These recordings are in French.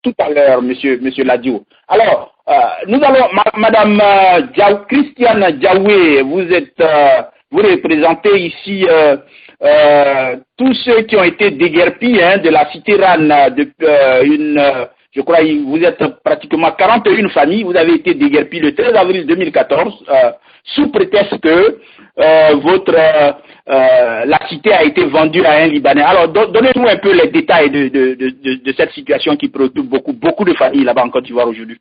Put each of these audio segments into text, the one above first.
tout à l'heure, monsieur Ladio. Alors, nous allons, Madame Christiane Diawé, vous représentez ici tous ceux qui ont été déguerpis de la cité RAN, je crois, vous êtes pratiquement 41 familles, vous avez été déguerpis le 13 avril 2014, sous prétexte que la cité a été vendue à un Libanais. Alors, donnez-nous un peu les détails de cette situation qui préoccupe beaucoup de familles là-bas en Côte d'Ivoire aujourd'hui.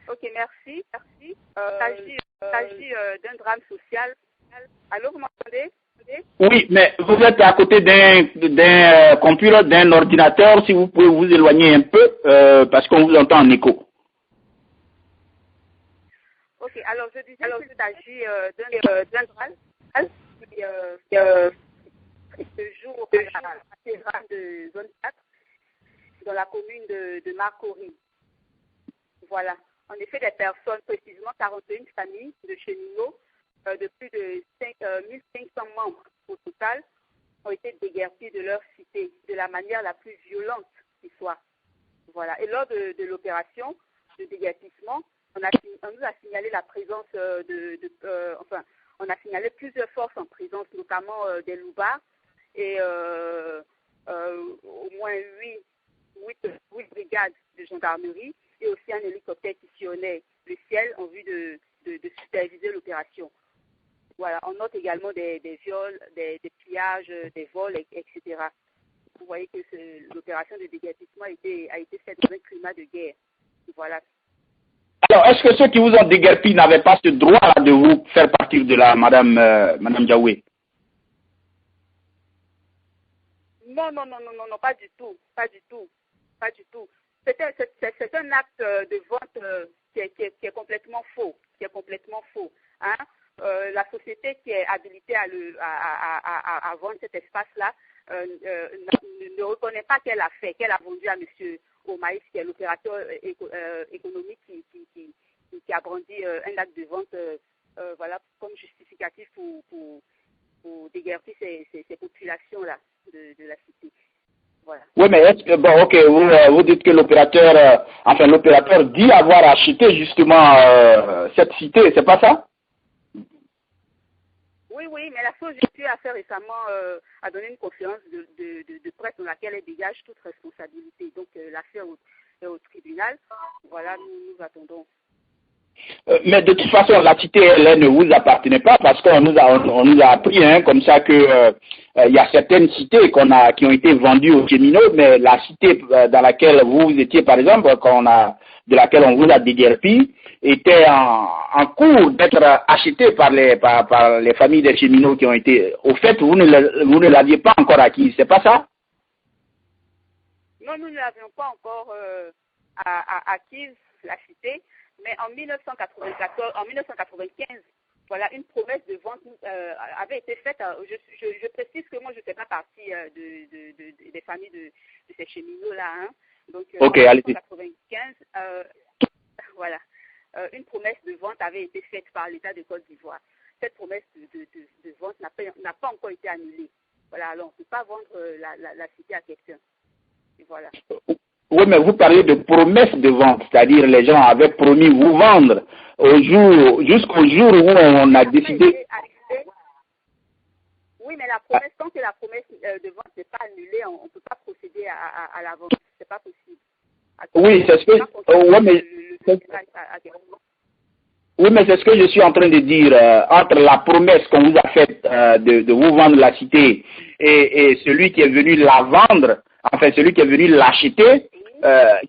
Ok, merci. Il s'agit d'un drame social. Allô, vous m'entendez? Oui, mais vous êtes à côté d'un computer, d'un ordinateur, si vous pouvez vous éloigner un peu, parce qu'on vous entend en écho. Ok, alors je disais qu'il s'agit d'un drame qui se joue à la cathédrale de zone 4, dans la commune de Marcory. Voilà. En effet, des personnes, précisément 41 familles de cheminots, de plus de 1500 membres au total, ont été déguerpis de leur cité de la manière la plus violente qui soit. Voilà. Et lors de l'opération de déguerpissement, on nous a signalé la présence on a signalé plusieurs forces en présence, notamment des loupards et au moins 8 brigades de gendarmerie et aussi un hélicoptère qui sillonnait le ciel en vue de superviser l'opération. Voilà, on note également des viols, des pillages, des vols, etc. Vous voyez que l'opération de déguerpissement a été faite dans un climat de guerre. Voilà. Alors, est-ce que ceux qui vous ont déguerpi n'avaient pas ce droit de vous faire partir de là, Madame Diawé? Non, pas du tout. C'est un acte de vente qui est complètement faux. Hein? La société qui est habilitée à vendre cet espace-là ne reconnaît pas qu'elle a vendu à M. Omaïs, qui est l'opérateur économique qui a brandi un acte de vente voilà, comme justificatif pour déguerpir ces populations-là de la cité. Voilà. Oui, mais est-ce que, bon, ok, vous dites que l'opérateur dit avoir acheté justement cette cité, c'est pas ça? Oui, mais la SOGEPI a fait récemment, a donné une conférence de presse dans laquelle elle dégage toute responsabilité. Donc l'affaire est au tribunal. Voilà, nous attendons. Mais de toute façon, la cité, elle ne vous appartenait pas parce qu'on nous a appris comme ça que il y a certaines cités qui ont été vendues aux criminels, mais la cité dans laquelle vous étiez, par exemple, de laquelle on vous a déguerpi, était en cours d'être achetée par les familles des cheminots qui ont été. Au fait, vous ne l'aviez pas encore acquise, c'est pas ça? Non, nous ne l'avions pas encore acquise, la cité. Mais en 1995, voilà, une promesse de vente avait été faite. Je précise que moi, je ne fais pas partie des familles de ces cheminots-là. Hein. Donc, en 1995, voilà, une promesse de vente avait été faite par l'État de Côte d'Ivoire. Cette promesse de vente n'a pas encore été annulée. Voilà, alors on ne peut pas vendre la cité à quelqu'un. Et voilà. Oui, mais vous parlez de promesse de vente, c'est-à-dire les gens avaient promis vous vendre jusqu'au jour où on a décidé. Oui, mais tant que la promesse de vente n'est pas annulée, on ne peut pas procéder à la vente. C'est pas possible. Oui, c'est ce que. Oui, mais c'est ce que je suis en train de dire. Entre la promesse qu'on vous a faite de vous vendre la cité et celui qui est venu la vendre, enfin celui qui est venu l'acheter.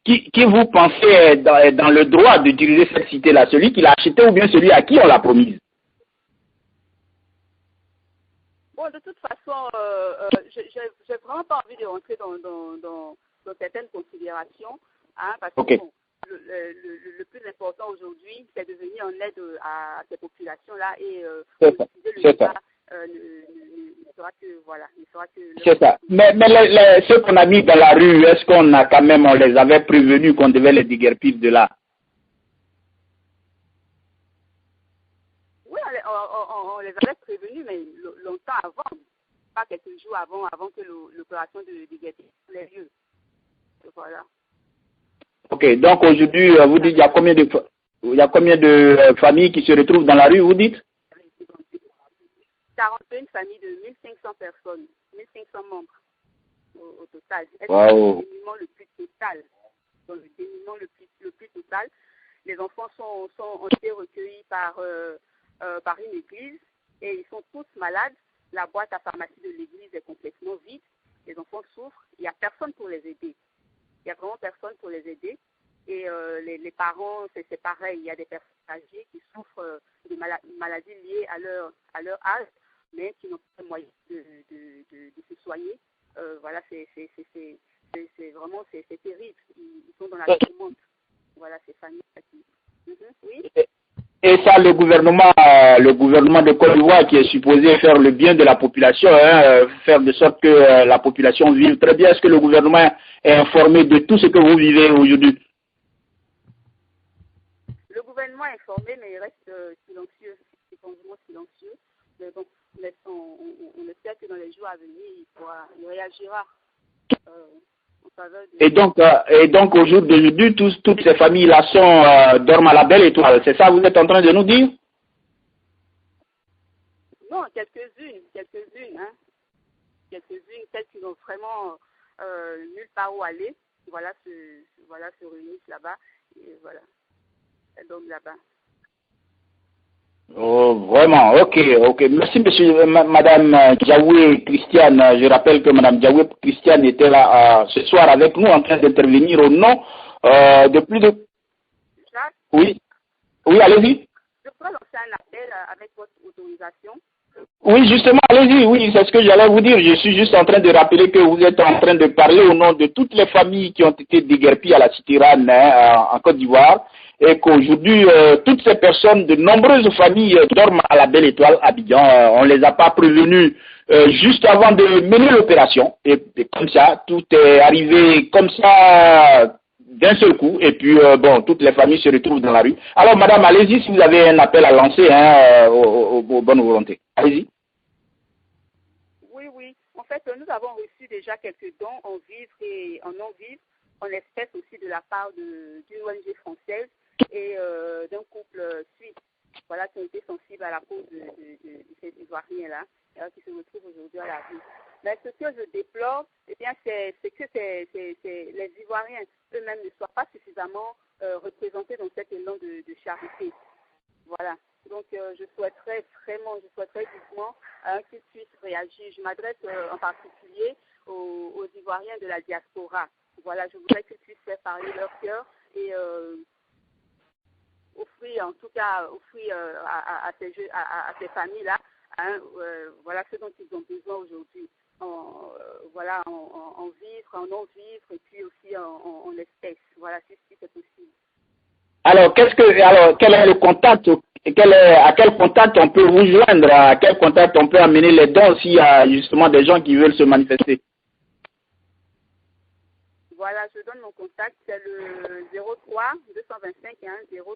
Qui vous pensez dans le droit d'utiliser cette cité-là, celui qui l'a acheté ou bien celui à qui on l'a promise? Bon, de toute façon, j'ai vraiment pas envie de rentrer dans certaines considérations, hein, parce que bon, le plus important aujourd'hui, c'est de venir en aide à ces populations-là et c'est ça. C'est ça. Mais ceux qu'on a mis dans la rue, est-ce on les avait prévenus qu'on devait les déguerpir de là? Oui, on les avait prévenus, mais longtemps avant, pas quelques jours avant que l'opération de déguerpissement ait lieu. Voilà. Ok, donc aujourd'hui, vous dites, il y a combien de familles qui se retrouvent dans la rue, vous dites? 41 familles de 1500 personnes, 1500 membres au total. Wow. C'est le dénouement le plus total. Dans le dénouement le plus total, les enfants ont été recueillis par une église et ils sont tous malades. La boîte à pharmacie de l'église est complètement vide. Les enfants souffrent. Il n'y a personne pour les aider. Il n'y a vraiment personne pour les aider. Et les parents, c'est pareil. Il y a des personnes âgées qui souffrent de maladies liées à leur âge, mais qui n'ont pas de moyens de se soigner. Voilà, c'est vraiment terrible. Ils sont dans la tourmente. Voilà, ces familles qui... Oui. Et ça, le gouvernement de Côte d'Ivoire qui est supposé faire le bien de la population, faire de sorte que la population vive très bien. Est-ce que le gouvernement est informé de tout ce que vous vivez aujourd'hui? Le gouvernement est informé, mais il reste silencieux, étrangement silencieux. Donc, on espère que dans les jours à venir, il réagira. Et donc au jour d'aujourd'hui, toutes ces familles-là dorment à la belle étoile. C'est ça que vous êtes en train de nous dire? Non, quelques-unes, hein. Quelques-unes, celles qui n'ont vraiment nulle part où aller, se réunissent là-bas, et voilà, elles dorment là-bas. Oh, vraiment, ok. Merci, madame Diawé Christiane. Je rappelle que madame Diawé Christiane était là ce soir avec nous en train d'intervenir au nom de plus de... Jacques, oui, allez-y. je pourrais lancer un appel avec votre autorisation. Oui, justement, allez-y, oui, c'est ce que j'allais vous dire. Je suis juste en train de rappeler que vous êtes en train de parler au nom de toutes les familles qui ont été déguerpies à la Cité Rane en Côte d'Ivoire, et qu'aujourd'hui, toutes ces personnes, de nombreuses familles dorment à la Belle Étoile à Abidjan. On les a pas prévenus juste avant de mener l'opération, et comme ça, tout est arrivé comme ça d'un seul coup, et puis toutes les familles se retrouvent dans la rue. Alors, madame, allez-y si vous avez un appel à lancer aux bonnes volontés. Allez-y. Oui. En fait, nous avons reçu déjà quelques dons en vivres et en non-vivres, en espèces aussi de la part d'une ONG française et d'un couple suisse, voilà, qui ont été sensibles à la cause de ces Ivoiriens-là, qui se retrouvent aujourd'hui à la rue. Mais ce que je déplore, eh bien, c'est que les Ivoiriens eux-mêmes ne soient pas suffisamment représentés dans cet élan de charité. Voilà. Donc, je souhaiterais vivement qu'ils puissent réagir. Je m'adresse en particulier aux Ivoiriens de la diaspora. Voilà, je voudrais qu'ils puissent faire parler leur cœur et offrir à ces familles-là, voilà ce dont ils ont besoin aujourd'hui. En vivre, en non-vivre et puis aussi en espèces. Voilà, si c'est possible. Alors, quel est le contact, à quel contact on peut vous joindre, à quel contact on peut amener les dons s'il y a justement des gens qui veulent se manifester? Voilà, je donne mon contact, c'est le 03 225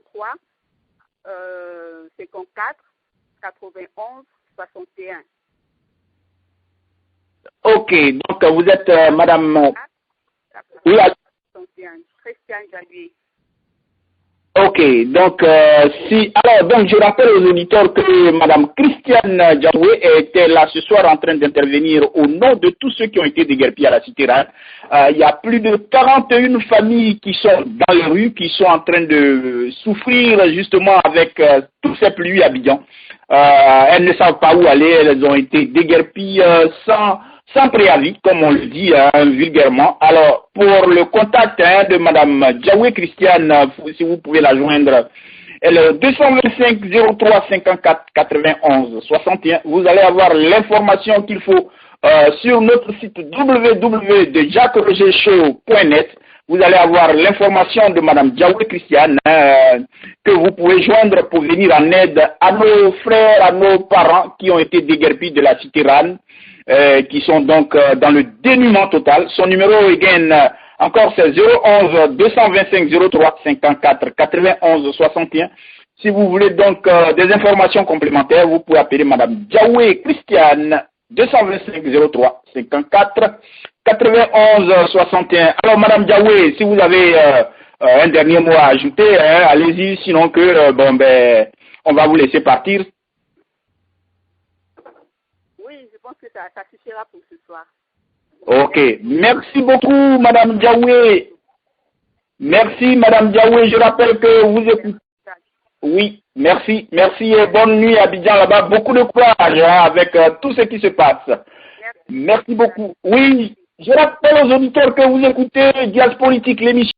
03 54 91 61. Ok, donc vous êtes madame... Oui, Christiane Jagué. Ok, donc donc je rappelle aux auditeurs que madame Christiane Diawé était là ce soir en train d'intervenir au nom de tous ceux qui ont été déguerpis à la Cité Rane. Il y a plus de 41 familles qui sont dans les rues, qui sont en train de souffrir justement avec toutes ces pluies à Abidjan. Elles ne savent pas où aller, elles ont été déguerpies sans préavis, comme on le dit vulgairement. Alors, pour le contact de madame Diawé Christiane, si vous pouvez la joindre, elle est 225 03 54 91 61. Vous allez avoir l'information qu'il faut sur notre site www.jacquesrogershow.net. Vous allez avoir l'information de madame Diawé Christiane que vous pouvez joindre pour venir en aide à nos frères, à nos parents qui ont été déguerpis de la Cité Rane. Qui sont donc dans le dénuement total. Son numéro again, encore c'est 011 225 03 54 91 61. Si vous voulez donc des informations complémentaires, vous pouvez appeler madame Diawé Christiane 225 03 54 91 61. Alors, Madame Diawé, si vous avez un dernier mot à ajouter, hein, allez-y, sinon que bon ben on va vous laisser partir. Oui, je pense que ça suffira pour ce soir. Ok, merci beaucoup, Madame Diawé. Merci, Madame Diawé. Je rappelle que vous écoutez. Oui, merci, merci et bonne nuit à Abidjan là-bas. Beaucoup de courage hein, avec tout ce qui se passe. Merci beaucoup. Oui, je rappelle aux auditeurs que vous écoutez Diaspolitique, l'émission.